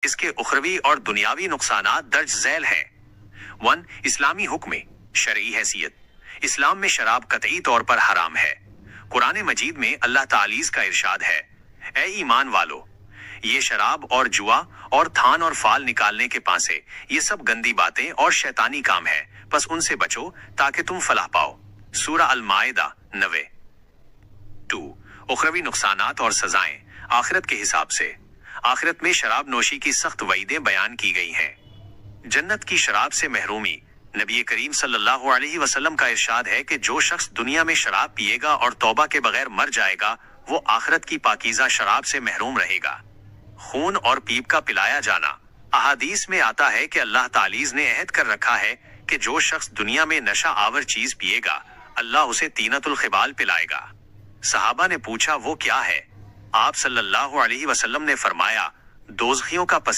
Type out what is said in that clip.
اس کے اخروی اور دنیاوی نقصانات درج ذیل ہیں۔ 1. اسلامی حکم شرعی حیثیت۔ اسلام میں شراب قطعی طور پر حرام ہے۔ قرآن مجید میں اللہ تعالی کا ارشاد ہے، اے ایمان والو، یہ شراب اور جوا اور تھان اور فال نکالنے کے پانسے، یہ سب گندی باتیں اور شیطانی کام ہے، پس ان سے بچو تاکہ تم فلاح پاؤ۔ سورہ المائدہ 90۔ 2. اخروی نقصانات اور سزائیں آخرت کے حساب سے۔ آخرت میں شراب نوشی کی سخت وعیدیں بیان کی گئی ہیں۔ جنت کی شراب سے محرومی۔ نبی کریم صلی اللہ علیہ وسلم کا ارشاد ہے کہ جو شخص دنیا میں شراب پیے گا اور توبہ کے بغیر مر جائے گا، وہ آخرت کی پاکیزہ شراب سے محروم رہے گا۔ خون اور پیپ کا پلایا جانا۔ احادیث میں آتا ہے کہ اللہ تعالی نے عہد کر رکھا ہے کہ جو شخص دنیا میں نشہ آور چیز پیے گا، اللہ اسے طینۃ الخبال پلائے گا۔ صحابہ نے پوچھا وہ کیا ہے؟ آپ صلی اللہ علیہ وسلم نے فرمایا، دوزخیوں کا پسینہ